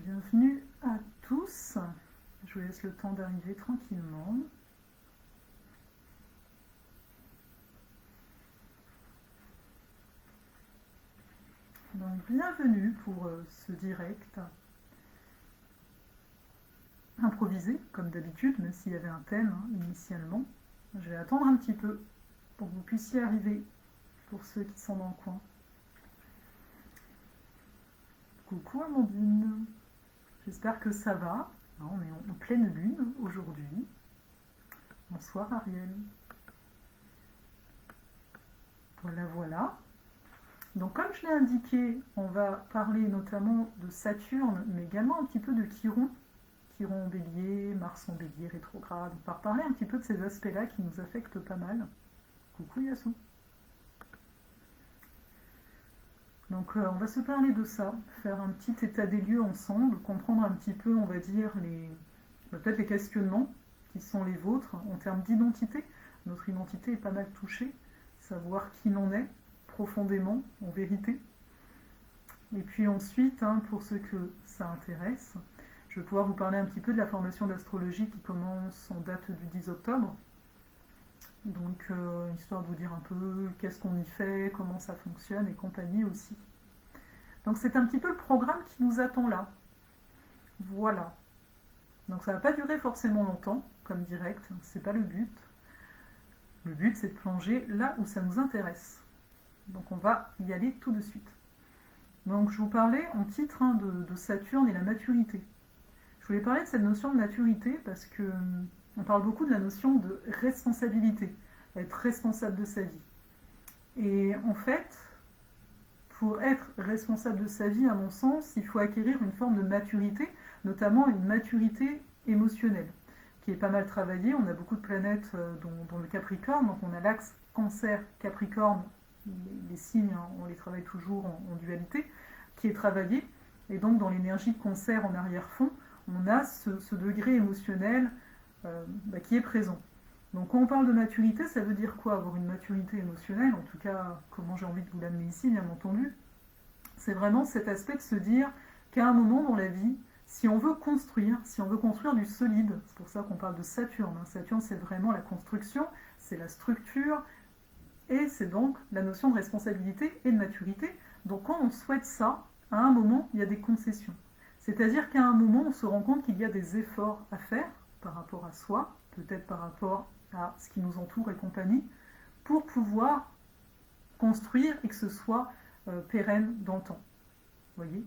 Bienvenue à tous. Je vous laisse le temps d'arriver tranquillement. Donc, bienvenue pour ce direct improvisé, comme d'habitude, même s'il y avait un thème initialement. Je vais attendre un petit peu pour que vous puissiez arriver, pour ceux qui sont dans le coin. Coucou Amandine, j'espère que ça va. On est en pleine lune aujourd'hui. Bonsoir Ariel. Voilà. Donc comme je l'ai indiqué, on va parler notamment de Saturne, mais également un petit peu de Chiron. Chiron en bélier, Mars en bélier, rétrograde. On va reparler un petit peu de ces aspects-là qui nous affectent pas mal. Coucou Yassou. Donc on va se parler de ça, faire un petit état des lieux ensemble, comprendre un petit peu, on va dire, peut-être les questionnements qui sont les vôtres en termes d'identité. Notre identité est pas mal touchée, savoir qui l'on est profondément, en vérité. Et puis ensuite, pour ceux que ça intéresse, je vais pouvoir vous parler un petit peu de la formation d'astrologie qui commence en date du 10 octobre. Donc, histoire de vous dire un peu qu'est-ce qu'on y fait, comment ça fonctionne et compagnie aussi. Donc, c'est un petit peu le programme qui nous attend là. Voilà. Donc, ça ne va pas durer forcément longtemps, comme direct, c'est pas le but. Le but, c'est de plonger là où ça nous intéresse. Donc, on va y aller tout de suite. Donc, je vous parlais en titre de Saturne et la maturité. Je voulais parler de cette notion de maturité parce que on parle beaucoup de la notion de responsabilité, être responsable de sa vie. Et en fait, pour être responsable de sa vie, à mon sens, il faut acquérir une forme de maturité, notamment une maturité émotionnelle, qui est pas mal travaillée. On a beaucoup de planètes dont le Capricorne, donc on a l'axe Cancer-Capricorne, les signes, on les travaille toujours en dualité, qui est travaillé. Et donc dans l'énergie de Cancer en arrière-fond, on a ce degré émotionnel qui est présent. Donc quand on parle de maturité, ça veut dire quoi? Avoir une maturité émotionnelle, en tout cas, comment j'ai envie de vous l'amener ici, bien entendu, c'est vraiment cet aspect de se dire qu'à un moment dans la vie, si on veut construire du solide, c'est pour ça qu'on parle de Saturne. Saturne, c'est vraiment la construction, c'est la structure, et c'est donc la notion de responsabilité et de maturité. Donc quand on souhaite ça, à un moment, il y a des concessions. C'est-à-dire qu'à un moment, on se rend compte qu'il y a des efforts à faire par rapport à soi, peut-être par rapport à ce qui nous entoure et compagnie, pour pouvoir construire et que ce soit pérenne dans le temps. Voyez ?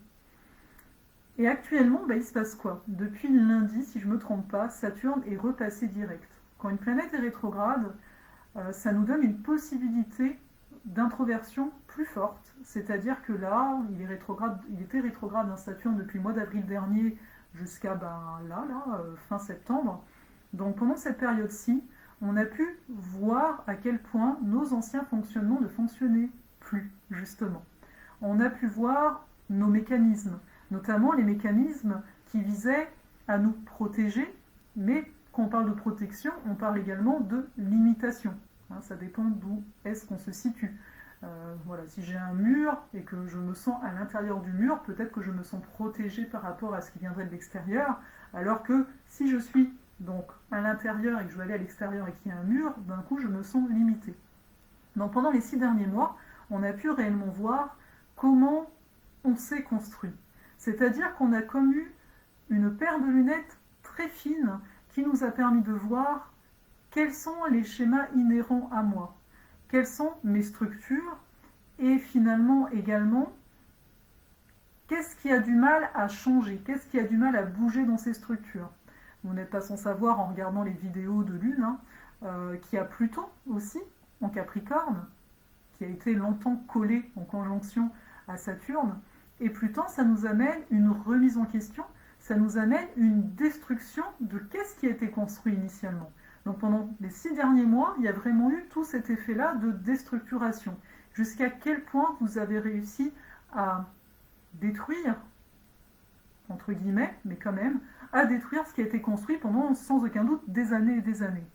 Et actuellement, il se passe quoi? Depuis lundi, si je ne me trompe pas, Saturne est repassé direct. Quand une planète est rétrograde, ça nous donne une possibilité d'introversion plus forte. C'est-à-dire que là, il était rétrograde Saturne depuis le mois d'avril dernier jusqu'à fin septembre. Donc pendant cette période-ci, on a pu voir à quel point nos anciens fonctionnements ne fonctionnaient plus, justement. On a pu voir nos mécanismes, notamment les mécanismes qui visaient à nous protéger, mais quand on parle de protection, on parle également de limitation. Ça dépend d'où est-ce qu'on se situe. Si j'ai un mur et que je me sens à l'intérieur du mur, peut-être que je me sens protégée par rapport à ce qui viendrait de l'extérieur, alors que si je suis donc à l'intérieur et que je veux aller à l'extérieur et qu'il y a un mur, d'un coup je me sens limitée. Donc pendant les 6 derniers mois, on a pu réellement voir comment on s'est construit. C'est-à-dire qu'on a comme eu une paire de lunettes très fines qui nous a permis de voir quels sont les schémas inhérents à moi, quelles sont mes structures et finalement également qu'est-ce qui a du mal à changer, qu'est-ce qui a du mal à bouger dans ces structures. Vous n'êtes pas sans savoir en regardant les vidéos de Lune qu'il y a Pluton aussi en Capricorne qui a été longtemps collé en conjonction à Saturne. Et Pluton, ça nous amène une remise en question, ça nous amène une destruction de qu'est-ce qui a été construit initialement. Donc pendant les 6 derniers mois, il y a vraiment eu tout cet effet-là de déstructuration. Jusqu'à quel point vous avez réussi à détruire, entre guillemets, mais quand même, à détruire ce qui a été construit pendant, sans aucun doute, des années et des années.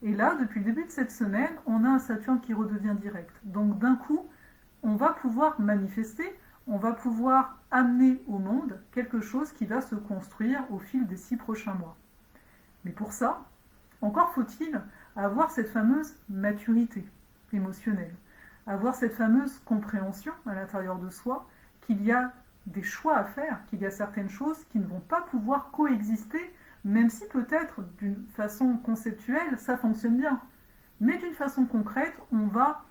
Et là, depuis le début de cette semaine, on a un Saturne qui redevient direct. Donc d'un coup, on va pouvoir manifester, on va pouvoir amener au monde quelque chose qui va se construire au fil des 6 prochains mois. Mais pour ça, encore faut-il avoir cette fameuse maturité émotionnelle, avoir cette fameuse compréhension à l'intérieur de soi qu'il y a des choix à faire, qu'il y a certaines choses qui ne vont pas pouvoir coexister, même si peut-être d'une façon conceptuelle ça fonctionne bien. Mais d'une façon concrète, on va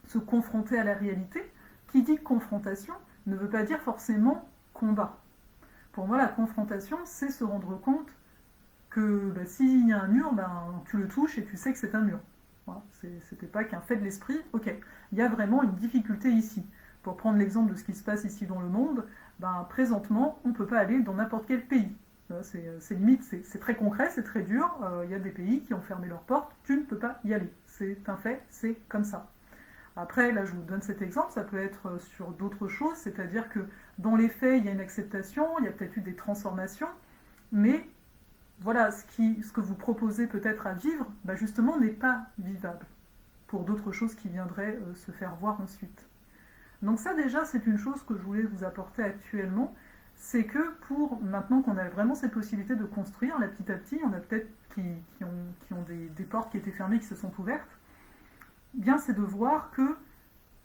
se confronter à la réalité. Qui dit confrontation ne veut pas dire forcément combat. Pour moi, la confrontation, c'est se rendre compte que s'il y a un mur, tu le touches et tu sais que c'est un mur. Voilà, c'était pas qu'un fait de l'esprit. Ok, il y a vraiment une difficulté ici. Pour prendre l'exemple de ce qui se passe ici dans le monde, présentement, on ne peut pas aller dans n'importe quel pays. C'est limite, c'est très concret, c'est très dur. Il y a des pays qui ont fermé leurs portes, tu ne peux pas y aller. C'est un fait, c'est comme ça. Après, là, je vous donne cet exemple, ça peut être sur d'autres choses, c'est-à-dire que dans les faits, il y a une acceptation, il y a peut-être eu des transformations, mais voilà, ce que vous proposez peut-être à vivre, justement, n'est pas vivable pour d'autres choses qui viendraient se faire voir ensuite. Donc ça, déjà, c'est une chose que je voulais vous apporter actuellement, c'est que pour maintenant qu'on a vraiment cette possibilité de construire, là, petit à petit, on a peut-être qui ont des portes qui étaient fermées, qui se sont ouvertes, bien c'est de voir que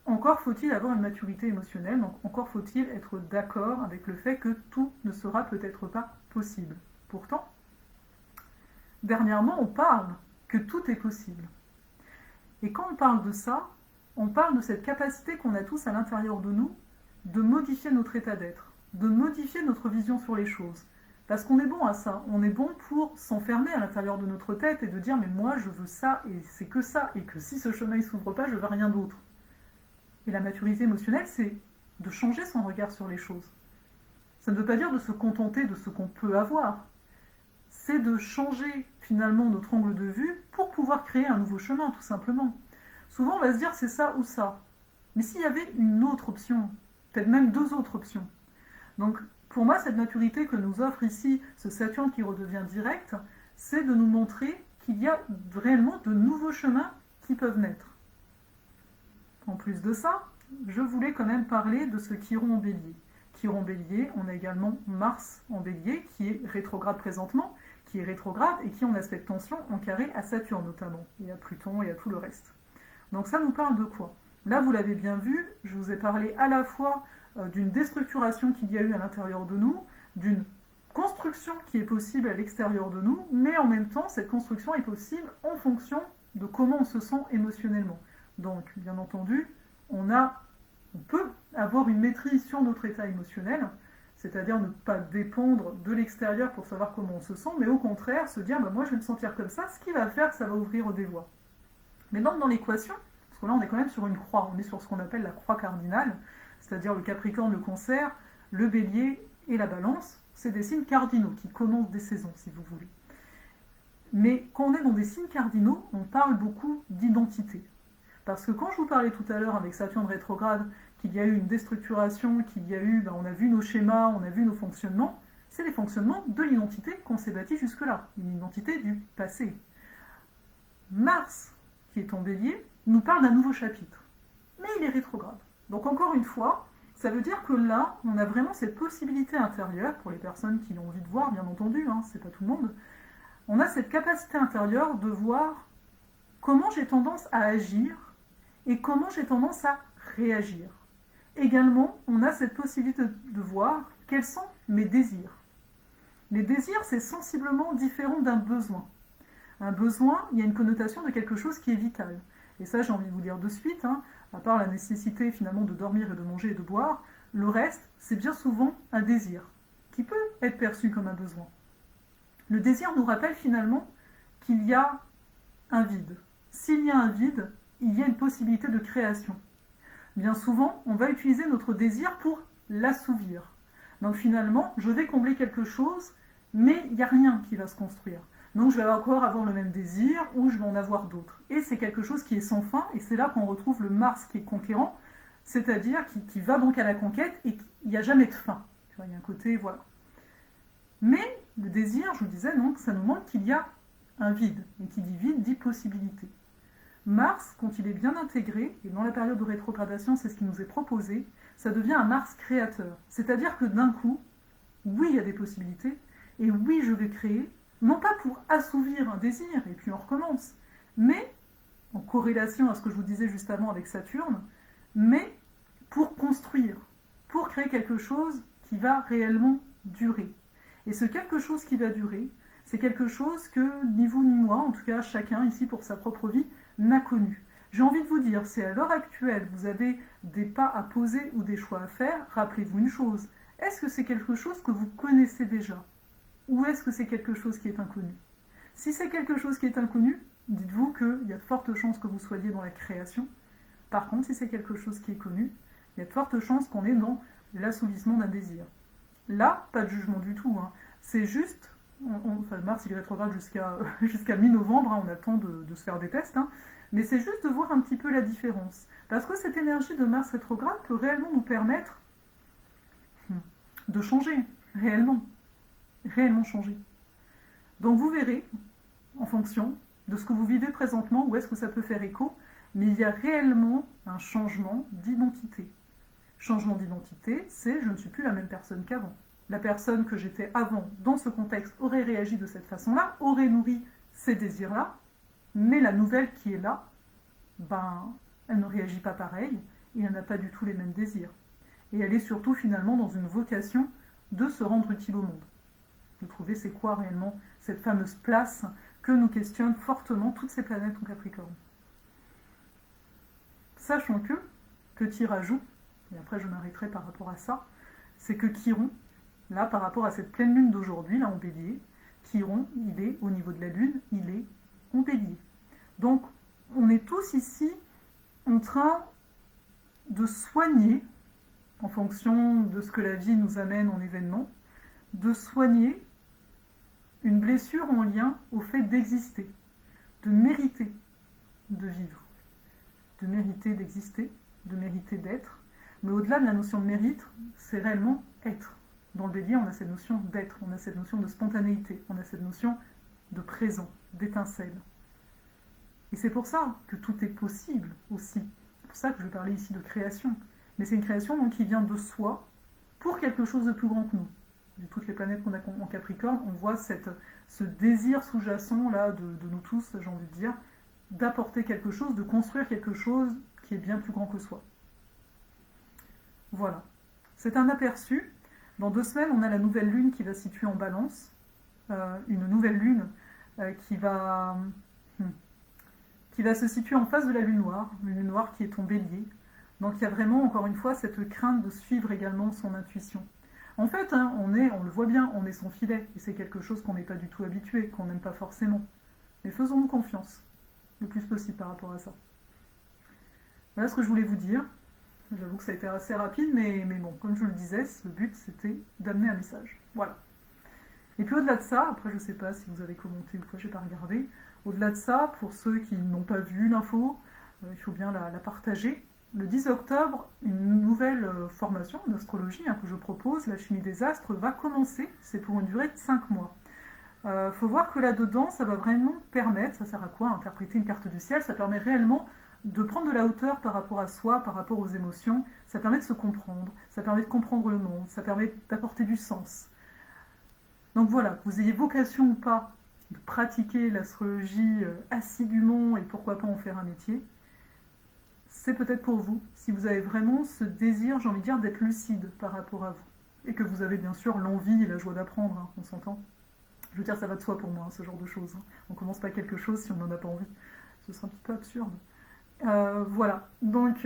encore faut-il avoir une maturité émotionnelle, donc encore faut-il être d'accord avec le fait que tout ne sera peut-être pas possible. Pourtant, dernièrement, on parle que tout est possible. Et quand on parle de ça, on parle de cette capacité qu'on a tous à l'intérieur de nous de modifier notre état d'être, de modifier notre vision sur les choses. Parce qu'on est bon à ça, on est bon pour s'enfermer à l'intérieur de notre tête et de dire mais moi je veux ça et c'est que ça, et que si ce chemin ne s'ouvre pas, je veux rien d'autre. Et la maturité émotionnelle, c'est de changer son regard sur les choses. Ça ne veut pas dire de se contenter de ce qu'on peut avoir, c'est de changer finalement notre angle de vue pour pouvoir créer un nouveau chemin, tout simplement. Souvent on va se dire c'est ça ou ça, mais s'il y avait une autre option, peut-être même 2 autres options. Donc pour moi, cette maturité que nous offre ici ce Saturne qui redevient direct, c'est de nous montrer qu'il y a réellement de nouveaux chemins qui peuvent naître. En plus de ça, je voulais quand même parler de ce Chiron en Bélier. Chiron en Bélier, on a également Mars en Bélier, qui est rétrograde présentement, qui est rétrograde et qui est en aspect de tension en carré à Saturne notamment, et à Pluton et à tout le reste. Donc ça nous parle de quoi? Là, vous l'avez bien vu, je vous ai parlé à la fois d'une déstructuration qu'il y a eu à l'intérieur de nous, d'une construction qui est possible à l'extérieur de nous, mais en même temps, cette construction est possible en fonction de comment on se sent émotionnellement. Donc, bien entendu, on peut avoir une maîtrise sur notre état émotionnel, c'est-à-dire ne pas dépendre de l'extérieur pour savoir comment on se sent, mais au contraire, se dire moi je vais me sentir comme ça, ce qui va faire, ça va ouvrir des voies. Mais donc dans l'équation, parce que là on est quand même sur une croix, on est sur ce qu'on appelle la croix cardinale, c'est-à-dire le Capricorne, le Cancer, le Bélier et la Balance, c'est des signes cardinaux qui commencent des saisons, si vous voulez. Mais quand on est dans des signes cardinaux, on parle beaucoup d'identité. Parce que quand je vous parlais tout à l'heure avec Saturne rétrograde, qu'il y a eu une déstructuration, qu'il y a eu, on a vu nos schémas, on a vu nos fonctionnements, c'est les fonctionnements de l'identité qu'on s'est bâti jusque-là, une identité du passé. Mars, qui est en Bélier, nous parle d'un nouveau chapitre, mais il est rétrograde. Donc encore une fois, ça veut dire que là, on a vraiment cette possibilité intérieure, pour les personnes qui ont envie de voir, bien entendu, c'est pas tout le monde, on a cette capacité intérieure de voir comment j'ai tendance à agir et comment j'ai tendance à réagir. Également, on a cette possibilité de voir quels sont mes désirs. Les désirs, c'est sensiblement différent d'un besoin. Un besoin, il y a une connotation de quelque chose qui est vital. Et ça, j'ai envie de vous dire de suite, à part la nécessité finalement de dormir et de manger et de boire, le reste, c'est bien souvent un désir, qui peut être perçu comme un besoin. Le désir nous rappelle finalement qu'il y a un vide. S'il y a un vide, il y a une possibilité de création. Bien souvent, on va utiliser notre désir pour l'assouvir. Donc finalement, je vais combler quelque chose, mais il n'y a rien qui va se construire. Donc je vais encore avoir le même désir, ou je vais en avoir d'autres. Et c'est quelque chose qui est sans fin, et c'est là qu'on retrouve le Mars qui est conquérant, c'est-à-dire qui va donc à la conquête, et il n'y a jamais de fin. Tu vois, il y a un côté, voilà. Mais le désir, je vous disais, donc, ça nous montre qu'il y a un vide. Et qui dit vide, dit possibilité. Mars, quand il est bien intégré, et dans la période de rétrogradation, c'est ce qui nous est proposé, ça devient un Mars créateur. C'est-à-dire que d'un coup, oui, il y a des possibilités, et oui, je vais créer, non pas pour assouvir un désir, et puis on recommence, mais, en corrélation à ce que je vous disais juste avant avec Saturne, mais pour construire, pour créer quelque chose qui va réellement durer. Et ce quelque chose qui va durer, c'est quelque chose que ni vous ni moi, en tout cas chacun ici pour sa propre vie, n'a connu. J'ai envie de vous dire, si à l'heure actuelle vous avez des pas à poser ou des choix à faire, rappelez-vous une chose, est-ce que c'est quelque chose que vous connaissez déjà? Ou est-ce que c'est quelque chose qui est inconnu? Si c'est quelque chose qui est inconnu, dites-vous qu'il y a de fortes chances que vous soyez dans la création. Par contre, si c'est quelque chose qui est connu, il y a de fortes chances qu'on est dans l'assouvissement d'un désir. Là, pas de jugement du tout. Hein. C'est juste, enfin, Mars il est rétrograde jusqu'à mi-novembre, hein, on attend de se faire des tests, hein, mais c'est juste de voir un petit peu la différence. Parce que cette énergie de Mars rétrograde peut réellement nous permettre de changer, réellement changer. Donc vous verrez, en fonction de ce que vous vivez présentement, où est-ce que ça peut faire écho, mais il y a réellement un changement d'identité. Changement d'identité, c'est je ne suis plus la même personne qu'avant. La personne que j'étais avant, dans ce contexte, aurait réagi de cette façon-là, aurait nourri ces désirs-là, mais la nouvelle qui est là, ben, elle ne réagit pas pareil, et elle n'a pas du tout les mêmes désirs. Et elle est surtout finalement dans une vocation de se rendre utile au monde. De trouver c'est quoi réellement cette fameuse place que nous questionnent fortement toutes ces planètes en Capricorne. Sachant que, petit rajout, et après je m'arrêterai par rapport à ça, c'est que Chiron, là par rapport à cette pleine lune d'aujourd'hui, là en bélier, Chiron, il est au niveau de la lune, il est en bélier. Donc on est tous ici en train de soigner, en fonction de ce que la vie nous amène en événement, de soigner une blessure en lien au fait d'exister, de mériter de vivre, de mériter d'exister, de mériter d'être. Mais au-delà de la notion de mérite, c'est réellement être. Dans le bélier, on a cette notion d'être, on a cette notion de spontanéité, on a cette notion de présent, d'étincelle. Et c'est pour ça que tout est possible aussi. C'est pour ça que je parlais ici de création. Mais c'est une création donc, qui vient de soi pour quelque chose de plus grand que nous. De toutes les planètes qu'on a en Capricorne, on voit ce désir sous-jacent là de nous tous, j'ai envie de dire, d'apporter quelque chose, de construire quelque chose qui est bien plus grand que soi. Voilà. C'est un aperçu. Dans 2 semaines, on a la nouvelle lune qui va se situer en Balance. Une nouvelle lune qui va se situer en face de la lune noire qui est en bélier. Donc il y a vraiment, encore une fois, cette crainte de suivre également son intuition. En fait, hein, on le voit bien, on est son filet, et c'est quelque chose qu'on n'est pas du tout habitué, qu'on n'aime pas forcément. Mais faisons-nous confiance, le plus possible par rapport à ça. Voilà ce que je voulais vous dire. J'avoue que ça a été assez rapide, mais bon, comme je le disais, le but c'était d'amener un message. Voilà. Et puis au-delà de ça, après je ne sais pas si vous avez commenté ou quoi, je n'ai pas regardé, au-delà de ça, pour ceux qui n'ont pas vu l'info, il faut bien la partager. Le 10 octobre, une nouvelle formation d'astrologie que je propose, la chimie des astres, va commencer. C'est pour une durée de 5 mois. Faut voir que là-dedans, ça va vraiment permettre, ça sert à quoi, interpréter une carte du ciel, ça permet réellement de prendre de la hauteur par rapport à soi, par rapport aux émotions, ça permet de se comprendre, ça permet de comprendre le monde, ça permet d'apporter du sens. Donc voilà, que vous ayez vocation ou pas de pratiquer l'astrologie assidûment et pourquoi pas en faire un métier, c'est peut-être pour vous, si vous avez vraiment ce désir, j'ai envie de dire, d'être lucide par rapport à vous. Et que vous avez bien sûr l'envie et la joie d'apprendre, hein, on s'entend. Je veux dire, ça va de soi pour moi, hein, ce genre de choses. Hein. On ne commence pas quelque chose si on n'en a pas envie. Ce serait un petit peu absurde. Voilà, donc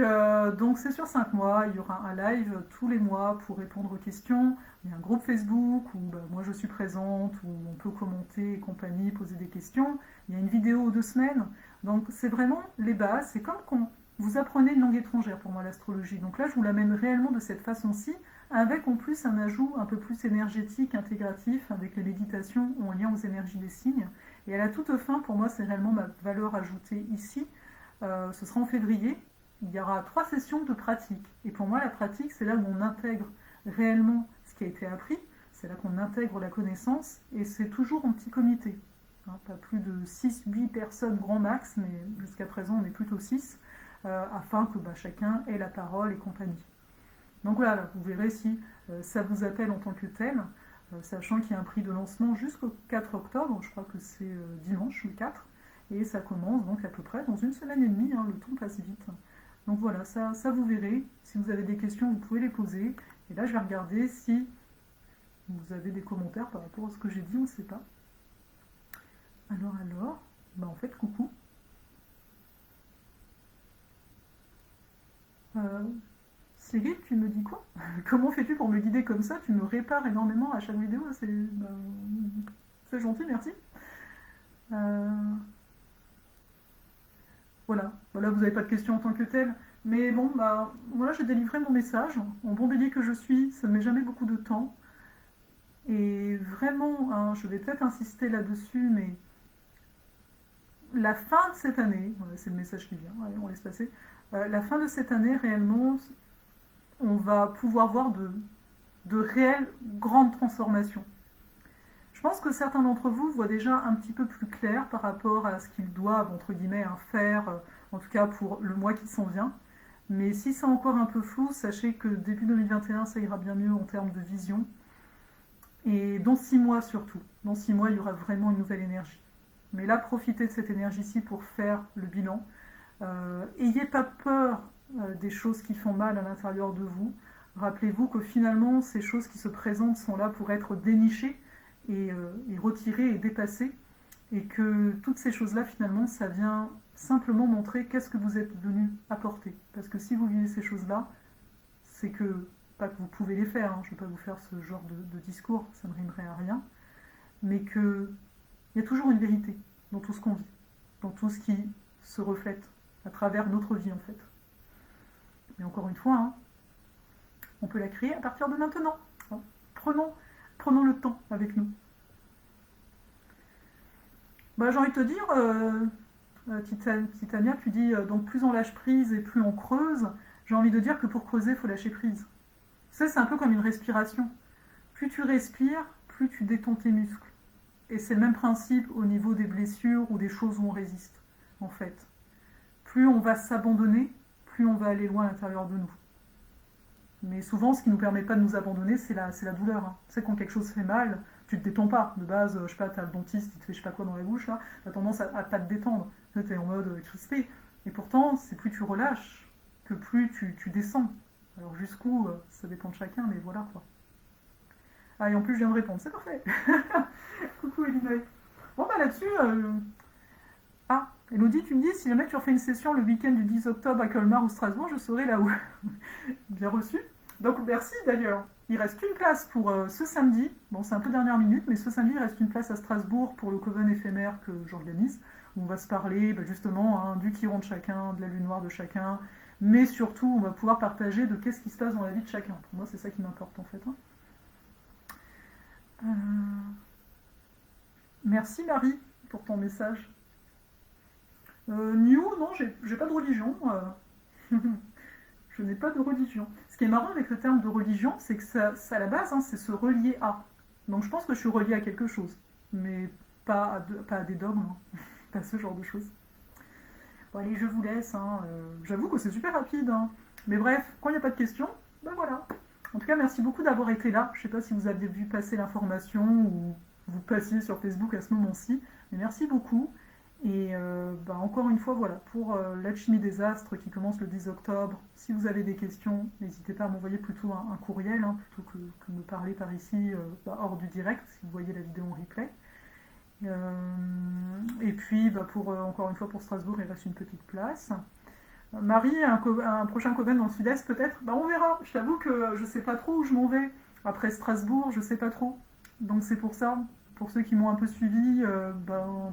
c'est sur 5 mois, il y aura un live tous les mois pour répondre aux questions. Il y a un groupe Facebook où moi je suis présente, où on peut commenter et compagnie, poser des questions. Il y a une vidéo aux 2 semaines. Donc c'est vraiment les bases, c'est comme quand vous apprenez une langue étrangère pour moi l'astrologie. Donc là je vous l'amène réellement de cette façon-ci, avec en plus un ajout un peu plus énergétique, intégratif, avec les méditations en lien aux énergies des signes. Et à la toute fin, pour moi c'est réellement ma valeur ajoutée ici. Ce sera en février, il y aura 3 sessions de pratique. Et pour moi, la pratique, c'est là où on intègre réellement ce qui a été appris, c'est là qu'on intègre la connaissance, et c'est toujours en petit comité. hein, pas plus de 6-8 personnes grand max, mais jusqu'à présent on est plutôt 6, afin que chacun ait la parole et compagnie. Donc voilà, là, vous verrez si ça vous appelle en tant que tel, sachant qu'il y a un prix de lancement jusqu'au 4 octobre, je crois que c'est dimanche le 4, et ça commence donc à peu près dans une semaine et demie, hein, le temps passe vite. Donc voilà, ça vous verrez. Si vous avez des questions, vous pouvez les poser. Et là, je vais regarder si vous avez des commentaires par rapport à ce que j'ai dit, on ne sait pas. Alors, en fait, coucou. Cyril, tu me dis quoi? Comment fais-tu pour me guider comme ça? Tu me répares énormément à chaque vidéo, c'est gentil, merci. Voilà, vous n'avez pas de questions en tant que telle. Mais bon, voilà, j'ai délivré mon message. En bon bélier que je suis, ça ne met jamais beaucoup de temps. Et vraiment, hein, je vais peut-être insister là-dessus, mais la fin de cette année, voilà, c'est le message qui vient, allez, on laisse passer. La fin de cette année, réellement, on va pouvoir voir de réelles grandes transformations. Je pense que certains d'entre vous voient déjà un petit peu plus clair par rapport à ce qu'ils doivent, entre guillemets, faire, en tout cas pour le mois qui s'en vient. Mais si c'est encore un peu flou, sachez que début 2021, ça ira bien mieux en termes de vision. Et dans 6 mois surtout. Dans 6 mois, il y aura vraiment une nouvelle énergie. Mais là, profitez de cette énergie-ci pour faire le bilan. Ayez pas peur des choses qui font mal à l'intérieur de vous. Rappelez-vous que finalement, ces choses qui se présentent sont là pour être dénichées et retirées et dépassées. Et que toutes ces choses-là, finalement, ça vient simplement montrer qu'est-ce que vous êtes venu apporter. Parce que si vous vivez ces choses-là, c'est que, pas que vous pouvez les faire, hein, je ne vais pas vous faire ce genre de discours, ça ne rimerait à rien, mais qu'il y a toujours une vérité dans tout ce qu'on vit, dans tout ce qui se reflète à travers notre vie en fait. Et encore une fois, hein, on peut la créer à partir de maintenant. Hein. Prenons le temps avec nous. J'ai envie de te dire, Titania, tu dis donc plus on lâche prise et plus on creuse. J'ai envie de dire que pour creuser, il faut lâcher prise. Ça, c'est un peu comme une respiration. Plus tu respires, plus tu détends tes muscles. Et c'est le même principe au niveau des blessures ou des choses où on résiste, en fait. Plus on va s'abandonner, plus on va aller loin à l'intérieur de nous. Mais souvent, ce qui ne nous permet pas de nous abandonner, c'est la douleur. Hein. Tu sais, quand quelque chose fait mal, tu te détends pas. De base, je sais pas, t'as le dentiste, il te fait je sais pas quoi dans la bouche, là, t'as tendance à pas te détendre. T'es en mode crispé. Et pourtant, c'est plus tu relâches, que plus tu descends. Alors jusqu'où, ça dépend de chacun, mais voilà quoi. Ah, et en plus, je viens de répondre, c'est parfait. Coucou Elinay. Bon, là-dessus, Ah, Elodie, tu me dis, si jamais tu refais une session le week-end du 10 octobre à Colmar ou Strasbourg, je serai là où. Bien reçu. Donc merci d'ailleurs. Il reste une place pour ce samedi. Bon, c'est un peu dernière minute, mais ce samedi, il reste une place à Strasbourg pour le coven éphémère que j'organise, où on va se parler justement du chiron de chacun, de la lune noire de chacun, mais surtout, on va pouvoir partager de qu'est-ce qui se passe dans la vie de chacun. Pour moi, c'est ça qui m'importe en fait. Hein. Merci Marie pour ton message. New, non, j'ai pas de religion. Je n'ai pas de religion. Ce qui est marrant avec le terme de religion, c'est que ça à la base, hein, c'est se relier à. Donc je pense que je suis reliée à quelque chose, mais pas à des dogmes, hein. Pas ce genre de choses. Bon allez, je vous laisse. Hein. J'avoue que c'est super rapide. Hein. Mais bref, quand il n'y a pas de questions, voilà. En tout cas, merci beaucoup d'avoir été là. Je ne sais pas si vous avez vu passer l'information ou vous passiez sur Facebook à ce moment-ci, mais merci beaucoup. Et encore une fois, voilà, pour l'alchimie des astres qui commence le 10 octobre, si vous avez des questions, n'hésitez pas à m'envoyer plutôt un courriel, hein, plutôt que de me parler par ici, hors du direct, si vous voyez la vidéo en replay. Et puis, encore une fois, pour Strasbourg, il reste une petite place. Marie, un prochain coven dans le sud-est peut-être, on verra. Je t'avoue que je sais pas trop où je m'en vais. Après Strasbourg, je sais pas trop. Donc c'est pour ça, pour ceux qui m'ont un peu suivi,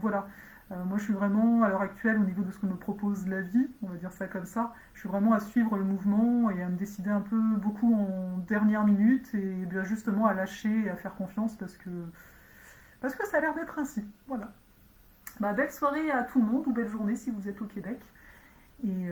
voilà. Moi je suis vraiment, à l'heure actuelle, au niveau de ce que me propose la vie, on va dire ça comme ça, je suis vraiment à suivre le mouvement et à me décider un peu beaucoup en dernière minute et bien justement à lâcher et à faire confiance parce que ça a l'air d'être ainsi. Voilà. Belle soirée à tout le monde ou belle journée si vous êtes au Québec. Et